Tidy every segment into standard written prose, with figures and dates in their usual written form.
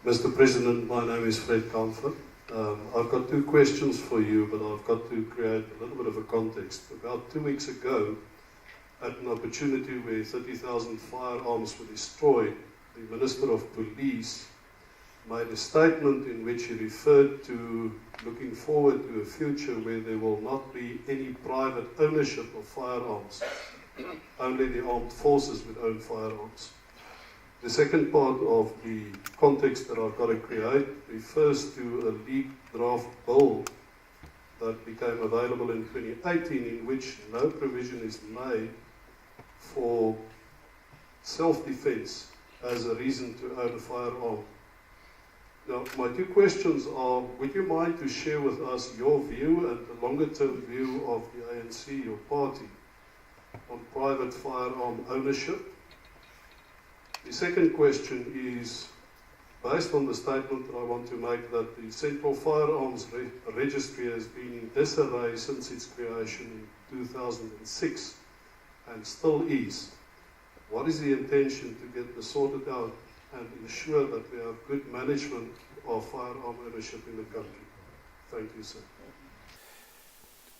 Mr. President, my name is Fred Camphor. I've got two questions for you, but I've got to create a little bit of a context. About 2 weeks ago, at an opportunity where 30,000 firearms were destroyed, the Minister of Police made a statement in which he referred to looking forward to a future where there will not be any private ownership of firearms. Only the armed forces would own firearms. The second part of the context that I've got to create refers to a leaked draft bill that became available in 2018, in which no provision is made for self-defense as a reason to own a firearm. Now, my two questions are, would you mind to share with us your view and the longer-term view of the ANC, your party, on private firearm ownership? The second question is, based on the statement that I want to make that the Central Firearms Registry has been in disarray since its creation in 2006 and still is, what is the intention to get this sorted out and ensure that we have good management of firearm ownership in the country? Thank you, sir.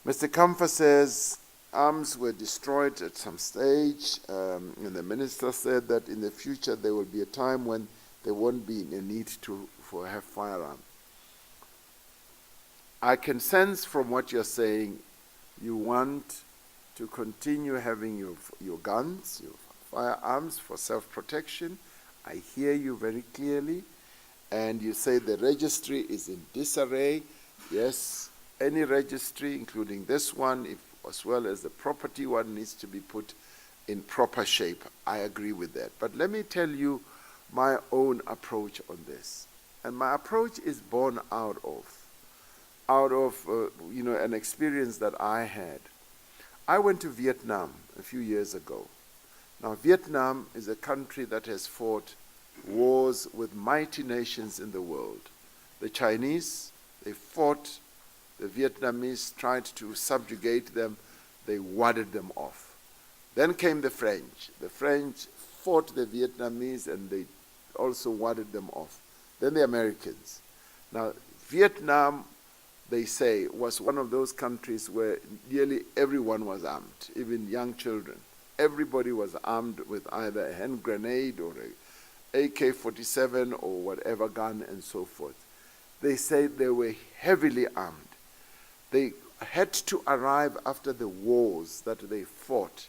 Mr. Camphor says arms were destroyed at some stage, and the minister said that in the future there will be a time when there won't be a need to have firearms. I can sense from what you're saying, you want to continue having your guns, your firearms for self-protection. I hear you very clearly. And you say the registry is in disarray. Yes, any registry, including this one, as well as the property one, needs to be put in proper shape. I agree with that. But let me tell you my own approach on this. And my approach is born out of an experience that I had. I went to Vietnam a few years ago. Now, Vietnam is a country that has fought wars with mighty nations in the world. The Chinese, they fought. The Vietnamese tried to subjugate them. They warded them off. Then came the French. The French fought the Vietnamese and they also warded them off. Then the Americans. Now, Vietnam, they say, was one of those countries where nearly everyone was armed, even young children. Everybody was armed with either a hand grenade or a AK-47 or whatever gun and so forth. They say they were heavily armed. They had to arrive after the wars that they fought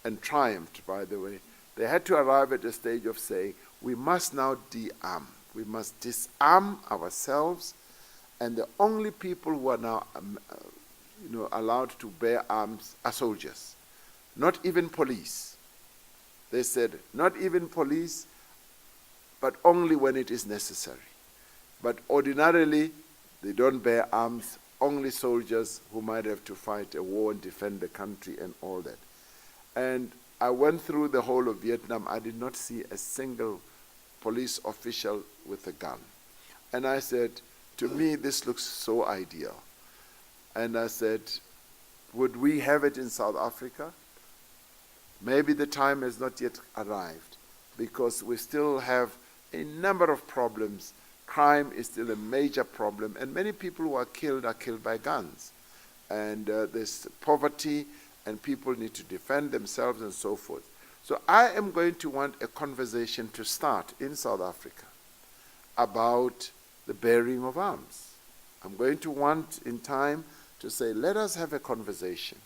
and triumphed, by the way. They had to arrive at a stage of saying, we must now de-arm. We must disarm ourselves, and the only people who are now allowed to bear arms are soldiers, not even police. They said, not even police, but only when it is necessary. But ordinarily, they don't bear arms, only soldiers who might have to fight a war and defend the country and all that. And I went through the whole of Vietnam. I did not see a single police official with a gun. And I said, to me, this looks so ideal. And I said, would we have it in South Africa? Maybe the time has not yet arrived, because we still have a number of problems. Crime is still a major problem, and many people who are killed by guns. And there's poverty, and people need to defend themselves and so forth. So I am going to want a conversation to start in South Africa about the bearing of arms. I'm going to want in time to say, let us have a conversation.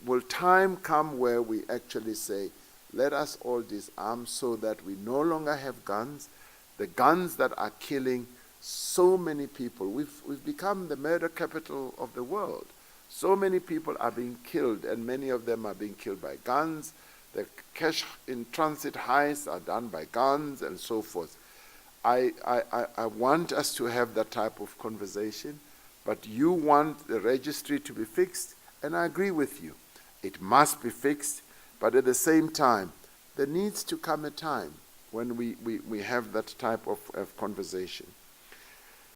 Will time come where we actually say, let us all disarm so that we no longer have guns, the guns that are killing so many people. We've become the murder capital of the world. So many people are being killed, and many of them are being killed by guns. The cash in transit heists are done by guns and so forth. I want us to have that type of conversation, but you want the registry to be fixed, and I agree with you. It must be fixed, but at the same time, there needs to come a time when we have that type of conversation.